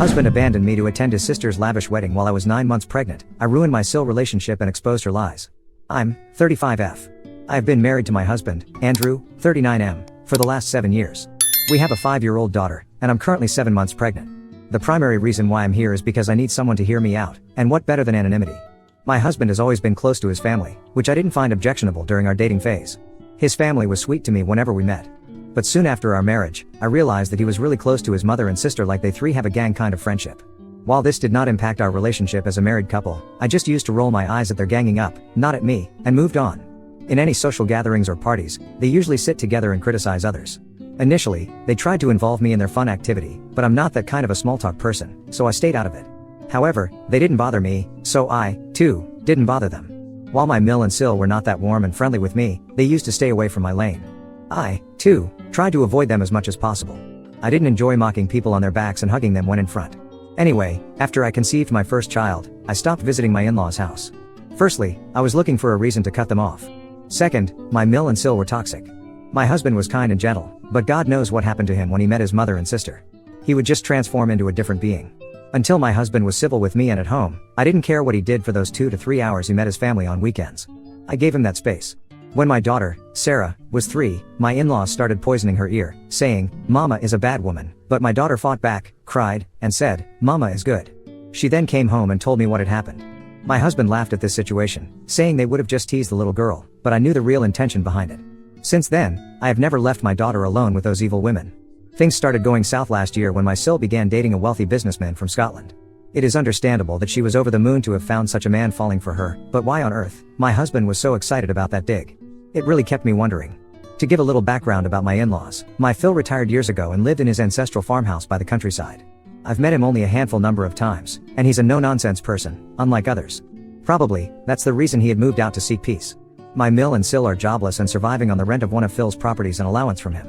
Husband abandoned me to attend his sister's lavish wedding while I was 9 months pregnant. I ruined my SIL relationship and exposed her lies. I'm 35F. I have been married to my husband, Andrew, 39M, for the last 7 years. We have a 5-year-old daughter, and I'm currently 7 months pregnant. The primary reason why I'm here is because I need someone to hear me out, and what better than anonymity? My husband has always been close to his family, which I didn't find objectionable during our dating phase. His family was sweet to me whenever we met. But soon after our marriage, I realized that he was really close to his mother and sister, like they three have a gang kind of friendship. While this did not impact our relationship as a married couple, I just used to roll my eyes at their ganging up, not at me, and moved on. In any social gatherings or parties, they usually sit together and criticize others. Initially, they tried to involve me in their fun activity, but I'm not that kind of a small talk person, so I stayed out of it. However, they didn't bother me, so I, too, didn't bother them. While my Mill and Sil were not that warm and friendly with me, they used to stay away from my lane. I, too, tried to avoid them as much as possible. I didn't enjoy mocking people on their backs and hugging them when in front. Anyway, after I conceived my first child, I stopped visiting my in-laws' house. Firstly, I was looking for a reason to cut them off. Second, my Mill and Sil were toxic. My husband was kind and gentle, but God knows what happened to him when he met his mother and sister. He would just transform into a different being. Until my husband was civil with me and at home, I didn't care what he did for those 2 to 3 hours he met his family on weekends. I gave him that space. When my daughter, Sarah, was 3, my in-laws started poisoning her ear, saying, "Mama is a bad woman," but my daughter fought back, cried, and said, "Mama is good." She then came home and told me what had happened. My husband laughed at this situation, saying they would have just teased the little girl, but I knew the real intention behind it. Since then, I have never left my daughter alone with those evil women. Things started going south last year when my Sil began dating a wealthy businessman from Scotland. It is understandable that she was over the moon to have found such a man falling for her, but why on earth my husband was so excited about that dig? It really kept me wondering. To give a little background about my in-laws, my Phil retired years ago and lived in his ancestral farmhouse by the countryside. I've met him only a handful number of times, and he's a no-nonsense person, unlike others. Probably, that's the reason he had moved out to seek peace. My Mill and Sil are jobless and surviving on the rent of one of Phil's properties and allowance from him.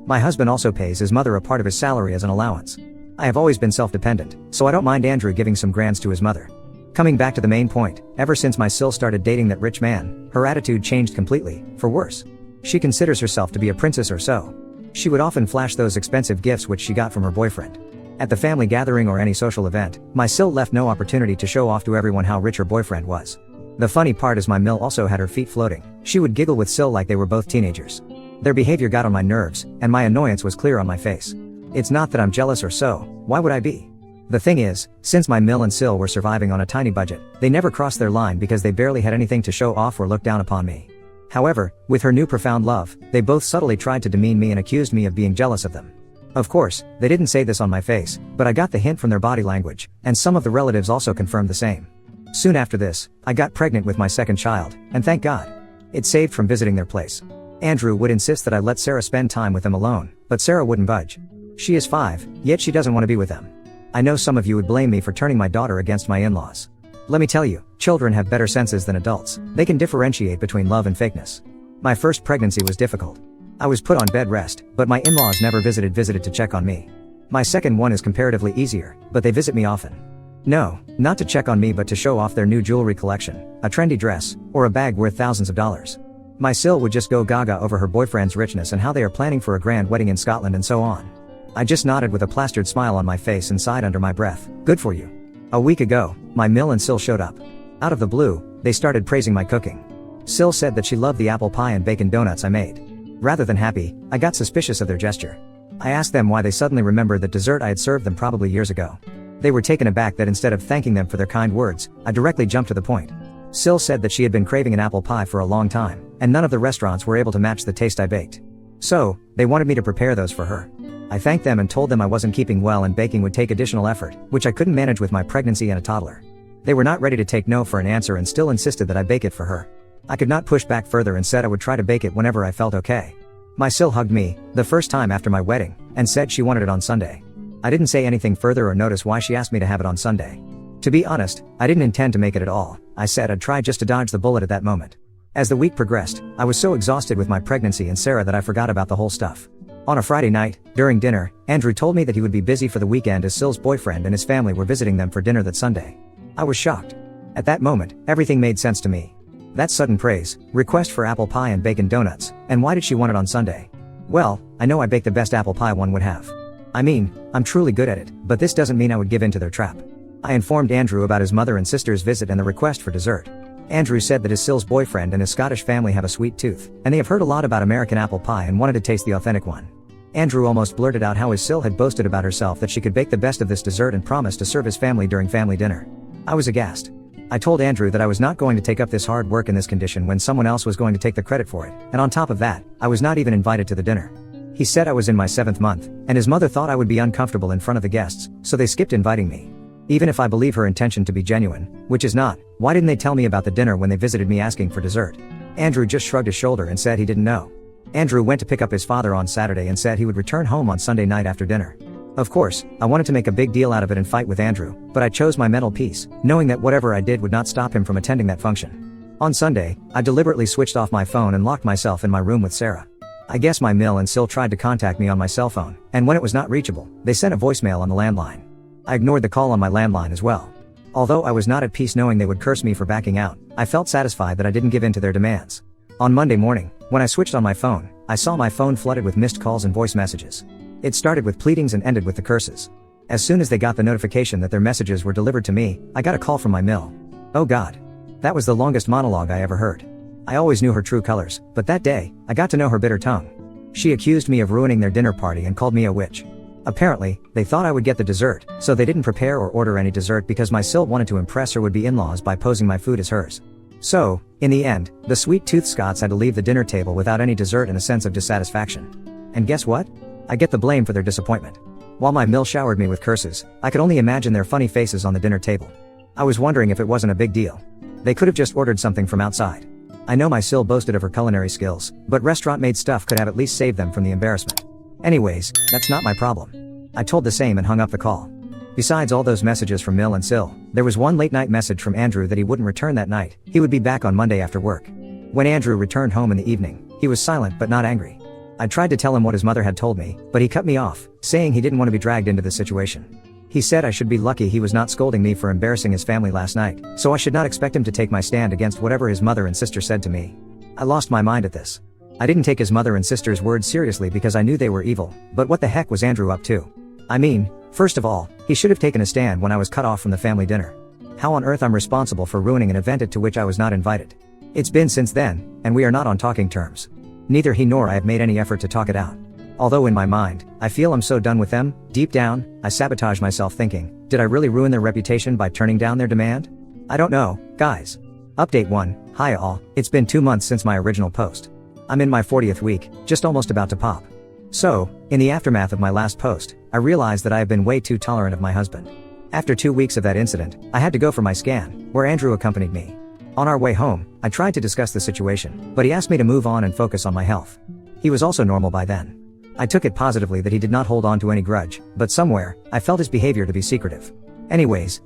My husband also pays his mother a part of his salary as an allowance. I have always been self-dependent, so I don't mind Andrew giving some grands to his mother. Coming back to the main point, ever since my Sil started dating that rich man, her attitude changed completely, for worse. She considers herself to be a princess or so. She would often flash those expensive gifts which she got from her boyfriend. At the family gathering or any social event, my Sil left no opportunity to show off to everyone how rich her boyfriend was. The funny part is my Mill also had her feet floating. She would giggle with Sil like they were both teenagers. Their behavior got on my nerves, and my annoyance was clear on my face. It's not that I'm jealous or so, why would I be? The thing is, since my Mill and Sil were surviving on a tiny budget, they never crossed their line because they barely had anything to show off or look down upon me. However, with her new profound love, they both subtly tried to demean me and accused me of being jealous of them. Of course, they didn't say this on my face, but I got the hint from their body language, and some of the relatives also confirmed the same. Soon after this, I got pregnant with my second child, and thank God. It saved from visiting their place. Andrew would insist that I let Sarah spend time with them alone, but Sarah wouldn't budge. She is 5, yet she doesn't want to be with them. I know some of you would blame me for turning my daughter against my in-laws. Let me tell you, children have better senses than adults. They can differentiate between love and fakeness. My first pregnancy was difficult. I was put on bed rest, but my in-laws never visited to check on me. My second one is comparatively easier, but they visit me often. No, not to check on me but to show off their new jewelry collection, a trendy dress, or a bag worth thousands of dollars. My Sil would just go gaga over her boyfriend's richness and how they are planning for a grand wedding in Scotland and so on. I just nodded with a plastered smile on my face and sighed under my breath, "Good for you." A week ago, my Mill and Sil showed up. Out of the blue, they started praising my cooking. Sil said that she loved the apple pie and bacon donuts I made. Rather than happy, I got suspicious of their gesture. I asked them why they suddenly remembered that dessert I had served them probably years ago. They were taken aback that instead of thanking them for their kind words, I directly jumped to the point. Sil said that she had been craving an apple pie for a long time, and none of the restaurants were able to match the taste I baked. So, they wanted me to prepare those for her. I thanked them and told them I wasn't keeping well and baking would take additional effort, which I couldn't manage with my pregnancy and a toddler. They were not ready to take no for an answer and still insisted that I bake it for her. I could not push back further and said I would try to bake it whenever I felt okay. My Sil hugged me, the first time after my wedding, and said she wanted it on Sunday. I didn't say anything further or notice why she asked me to have it on Sunday. To be honest, I didn't intend to make it at all. I said I'd try just to dodge the bullet at that moment. As the week progressed, I was so exhausted with my pregnancy and Sarah that I forgot about the whole stuff. On a Friday night, during dinner, Andrew told me that he would be busy for the weekend as Sil's boyfriend and his family were visiting them for dinner that Sunday. I was shocked. At that moment, everything made sense to me. That sudden praise, request for apple pie and bacon donuts, and why did she want it on Sunday? Well, I know I baked the best apple pie one would have. I mean, I'm truly good at it, but this doesn't mean I would give in to their trap. I informed Andrew about his mother and sister's visit and the request for dessert. Andrew said that his Sill's boyfriend and his Scottish family have a sweet tooth, and they have heard a lot about American apple pie and wanted to taste the authentic one. Andrew almost blurted out how his Sill had boasted about herself that she could bake the best of this dessert and promised to serve his family during family dinner. I was aghast. I told Andrew that I was not going to take up this hard work in this condition when someone else was going to take the credit for it, and on top of that, I was not even invited to the dinner. He said I was in my 7th month, and his mother thought I would be uncomfortable in front of the guests, so they skipped inviting me. Even if I believe her intention to be genuine, which is not, why didn't they tell me about the dinner when they visited me asking for dessert? Andrew just shrugged his shoulder and said he didn't know. Andrew went to pick up his father on Saturday and said he would return home on Sunday night after dinner. Of course, I wanted to make a big deal out of it and fight with Andrew, but I chose my mental peace, knowing that whatever I did would not stop him from attending that function. On Sunday, I deliberately switched off my phone and locked myself in my room with Sarah. I guess my Mill and Sill tried to contact me on my cell phone, and when it was not reachable, they sent a voicemail on the landline. I ignored the call on my landline as well. Although I was not at peace knowing they would curse me for backing out, I felt satisfied that I didn't give in to their demands. On Monday morning, when I switched on my phone, I saw my phone flooded with missed calls and voice messages. It started with pleadings and ended with the curses. As soon as they got the notification that their messages were delivered to me, I got a call from my Mill. Oh God. That was the longest monologue I ever heard. I always knew her true colors, but that day, I got to know her bitter tongue. She accused me of ruining their dinner party and called me a witch. Apparently, they thought I would get the dessert, so they didn't prepare or order any dessert because my Sill wanted to impress her would-be in-laws by posing my food as hers. So, in the end, the sweet-toothed Scots had to leave the dinner table without any dessert and a sense of dissatisfaction. And guess what? I get the blame for their disappointment. While my Mill showered me with curses, I could only imagine their funny faces on the dinner table. I was wondering if it wasn't a big deal. They could have just ordered something from outside. I know my Sill boasted of her culinary skills, but restaurant-made stuff could have at least saved them from the embarrassment. Anyways, that's not my problem. I told the same and hung up the call. Besides all those messages from Mill and Sill, there was one late-night message from Andrew that he wouldn't return that night. He would be back on Monday after work. When Andrew returned home in the evening, he was silent but not angry. I tried to tell him what his mother had told me, but he cut me off, saying he didn't want to be dragged into this situation. He said I should be lucky he was not scolding me for embarrassing his family last night, so I should not expect him to take my stand against whatever his mother and sister said to me. I lost my mind at this. I didn't take his mother and sister's words seriously because I knew they were evil, but what the heck was Andrew up to? I mean, first of all, he should have taken a stand when I was cut off from the family dinner. How on earth I'm responsible for ruining an event to which I was not invited? It's been since then, and we are not on talking terms. Neither he nor I have made any effort to talk it out. Although in my mind, I feel I'm so done with them, deep down, I sabotage myself thinking, did I really ruin their reputation by turning down their demand? I don't know, guys. Update 1, hi all, it's been 2 months since my original post. I'm in my 40th week, just almost about to pop. So, in the aftermath of my last post, I realized that I have been way too tolerant of my husband. After 2 weeks of that incident, I had to go for my scan, where Andrew accompanied me. On our way home, I tried to discuss the situation, but he asked me to move on and focus on my health. He was also normal by then. I took it positively that he did not hold on to any grudge, but somewhere, I felt his behavior to be secretive. Anyways,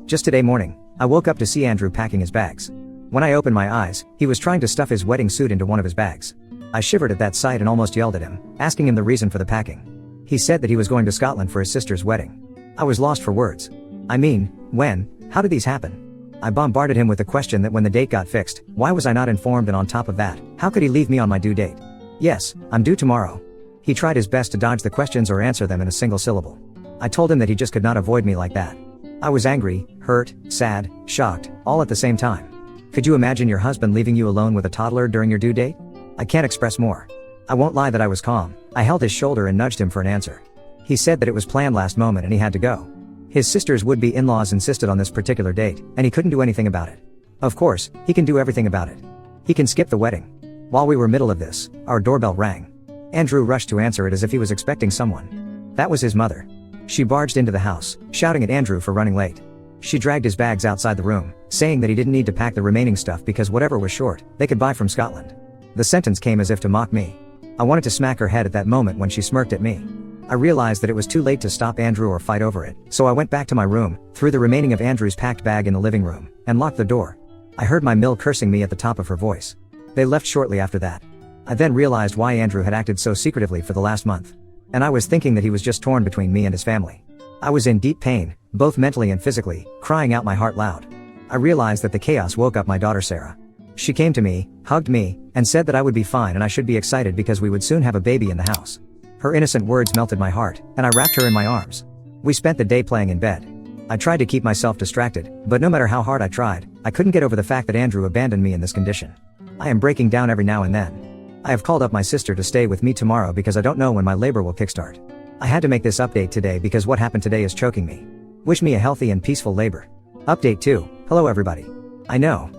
just today morning, I woke up to see Andrew packing his bags. When I opened my eyes, he was trying to stuff his wedding suit into one of his bags. I shivered at that sight and almost yelled at him, asking him the reason for the packing. He said that he was going to Scotland for his sister's wedding. I was lost for words. I mean, when? How did these happen? I bombarded him with the question that when the date got fixed, why was I not informed, and on top of that, how could he leave me on my due date? Yes, I'm due tomorrow. He tried his best to dodge the questions or answer them in a single syllable. I told him that he just could not avoid me like that. I was angry, hurt, sad, shocked, all at the same time. Could you imagine your husband leaving you alone with a toddler during your due date? I can't express more. I won't lie that I was calm. I held his shoulder and nudged him for an answer. He said that it was planned last moment and he had to go. His sister's would-be in-laws insisted on this particular date, and he couldn't do anything about it. Of course, he can do everything about it. He can skip the wedding. While we were middle of this, our doorbell rang. Andrew rushed to answer it as if he was expecting someone. That was his mother. She barged into the house, shouting at Andrew for running late. She dragged his bags outside the room, saying that he didn't need to pack the remaining stuff because whatever was short, they could buy from Scotland. The sentence came as if to mock me. I wanted to smack her head at that moment when she smirked at me. I realized that it was too late to stop Andrew or fight over it, so I went back to my room, threw the remaining of Andrew's packed bag in the living room, and locked the door. I heard my Mill cursing me at the top of her voice. They left shortly after that. I then realized why Andrew had acted so secretively for the last month. And I was thinking that he was just torn between me and his family. I was in deep pain, both mentally and physically, crying out my heart loud. I realized that the chaos woke up my daughter Sarah. She came to me, hugged me, and said that I would be fine and I should be excited because we would soon have a baby in the house. Her innocent words melted my heart, and I wrapped her in my arms. We spent the day playing in bed. I tried to keep myself distracted, but no matter how hard I tried, I couldn't get over the fact that Andrew abandoned me in this condition. I am breaking down every now and then. I have called up my sister to stay with me tomorrow because I don't know when my labor will kickstart. I had to make this update today because what happened today is choking me. Wish me a healthy and peaceful labor. Update 2. Hello everybody. I know,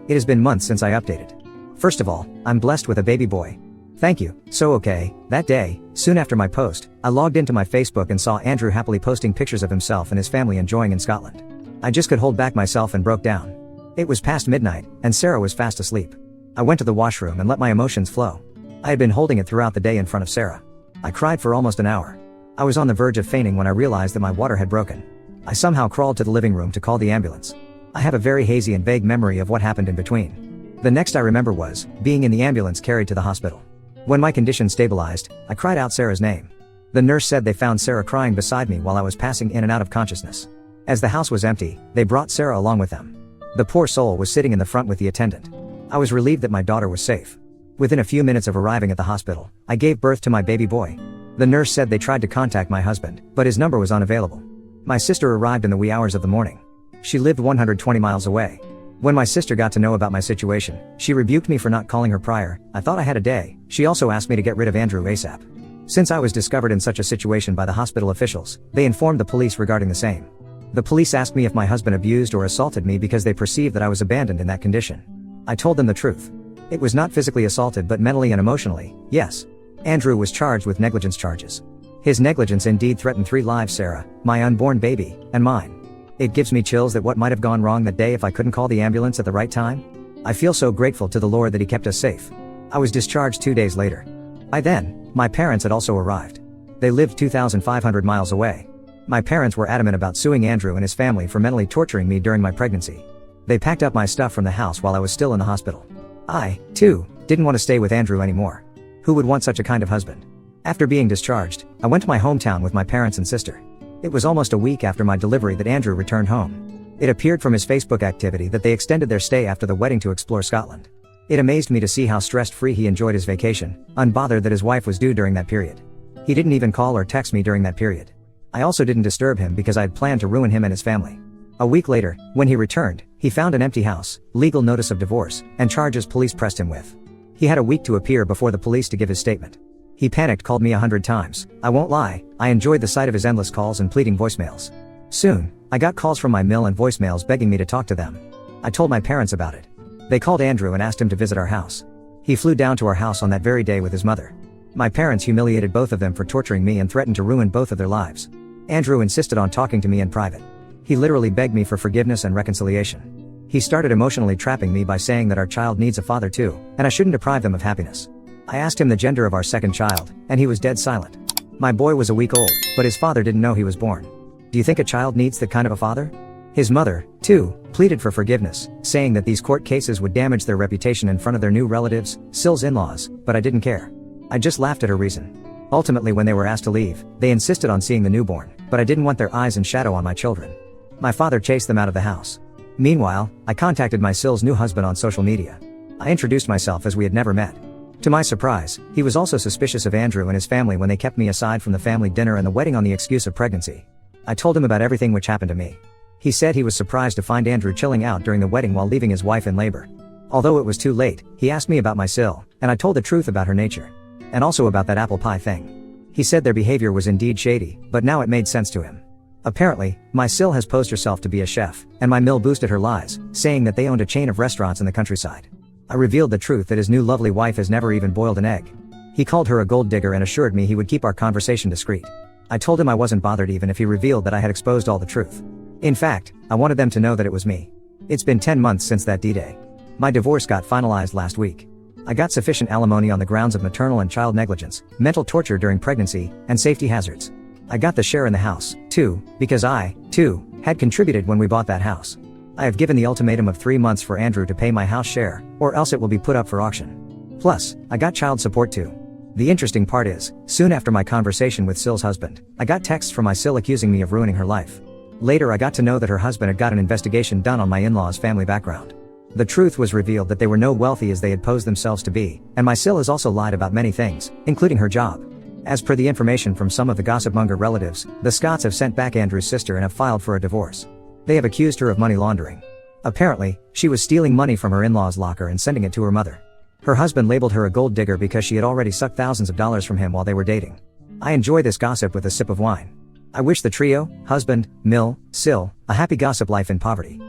it has been months since I updated. First of all, I'm blessed with a baby boy. Thank you. So okay, that day, soon after my post, I logged into my Facebook and saw Andrew happily posting pictures of himself and his family enjoying in Scotland. I just could hold back myself and broke down. It was past midnight, and Sarah was fast asleep. I went to the washroom and let my emotions flow. I had been holding it throughout the day in front of Sarah. I cried for almost an hour. I was on the verge of fainting when I realized that my water had broken. I somehow crawled to the living room to call the ambulance. I have a very hazy and vague memory of what happened in between. The next I remember was being in the ambulance carried to the hospital. When my condition stabilized, I cried out Sarah's name. The nurse said they found Sarah crying beside me while I was passing in and out of consciousness. As the house was empty, they brought Sarah along with them. The poor soul was sitting in the front with the attendant. I was relieved that my daughter was safe. Within a few minutes of arriving at the hospital, I gave birth to my baby boy. The nurse said they tried to contact my husband, but his number was unavailable. My sister arrived in the wee hours of the morning. She lived 120 miles away. When my sister got to know about my situation, she rebuked me for not calling her prior. I thought I had a day. She also asked me to get rid of Andrew ASAP. Since I was discovered in such a situation by the hospital officials, they informed the police regarding the same. The police asked me if my husband abused or assaulted me because they perceived that I was abandoned in that condition. I told them the truth. It was not physically assaulted but mentally and emotionally, yes. Andrew was charged with negligence charges. His negligence indeed threatened 3 lives: Sarah, my unborn baby, and mine. It gives me chills that what might have gone wrong that day if I couldn't call the ambulance at the right time. I feel so grateful to the Lord that he kept us safe. I was discharged 2 days later. By then, my parents had also arrived. They lived 2,500 miles away. My parents were adamant about suing Andrew and his family for mentally torturing me during my pregnancy. They packed up my stuff from the house while I was still in the hospital. I, too, didn't want to stay with Andrew anymore. Who would want such a kind of husband? After being discharged, I went to my hometown with my parents and sister. It was almost a week after my delivery that Andrew returned home. It appeared from his Facebook activity that they extended their stay after the wedding to explore Scotland. It amazed me to see how stress-free he enjoyed his vacation, unbothered that his wife was due during that period. He didn't even call or text me during that period. I also didn't disturb him because I had planned to ruin him and his family. A week later, when he returned, he found an empty house, legal notice of divorce, and charges police pressed him with. He had a week to appear before the police to give his statement. He panicked, called me 100 times. I won't lie, I enjoyed the sight of his endless calls and pleading voicemails. Soon, I got calls from my mill and voicemails begging me to talk to them. I told my parents about it. They called Andrew and asked him to visit our house. He flew down to our house on that very day with his mother. My parents humiliated both of them for torturing me and threatened to ruin both of their lives. Andrew insisted on talking to me in private. He literally begged me for forgiveness and reconciliation. He started emotionally trapping me by saying that our child needs a father too, and I shouldn't deprive them of happiness. I asked him the gender of our second child, and he was dead silent. My boy was a week old, but his father didn't know he was born. Do you think a child needs that kind of a father? His mother, too, pleaded for forgiveness, saying that these court cases would damage their reputation in front of their new relatives, Syl's in-laws, but I didn't care. I just laughed at her reason. Ultimately, when they were asked to leave, they insisted on seeing the newborn, but I didn't want their eyes and shadow on my children. My father chased them out of the house. Meanwhile, I contacted my Syl's new husband on social media. I introduced myself as we had never met. To my surprise, he was also suspicious of Andrew and his family when they kept me aside from the family dinner and the wedding on the excuse of pregnancy. I told him about everything which happened to me. He said he was surprised to find Andrew chilling out during the wedding while leaving his wife in labor. Although it was too late, he asked me about my Syl, and I told the truth about her nature. And also about that apple pie thing. He said their behavior was indeed shady, but now it made sense to him. Apparently, my Syl has posed herself to be a chef, and my mill boosted her lies, saying that they owned a chain of restaurants in the countryside. I revealed the truth that his new lovely wife has never even boiled an egg. He called her a gold digger and assured me he would keep our conversation discreet. I told him I wasn't bothered even if he revealed that I had exposed all the truth. In fact, I wanted them to know that it was me. It's been 10 months since that D-Day. My divorce got finalized last week. I got sufficient alimony on the grounds of maternal and child negligence, mental torture during pregnancy, and safety hazards. I got the share in the house, too, because I, too, had contributed when we bought that house. I have given the ultimatum of 3 months for Andrew to pay my house share, or else it will be put up for auction. Plus, I got child support too. The interesting part is, soon after my conversation with Syl's husband, I got texts from my Syl accusing me of ruining her life. Later I got to know that her husband had got an investigation done on my in-laws' family background. The truth was revealed that they were no wealthy as they had posed themselves to be, and my Syl has also lied about many things, including her job. As per the information from some of the gossipmonger relatives, the Scotts have sent back Andrew's sister and have filed for a divorce. They have accused her of money laundering. Apparently, she was stealing money from her in-laws' locker and sending it to her mother. Her husband labeled her a gold digger because she had already sucked thousands of dollars from him while they were dating. I enjoy this gossip with a sip of wine. I wish the trio, husband, Mill, Sill, a happy gossip life in poverty.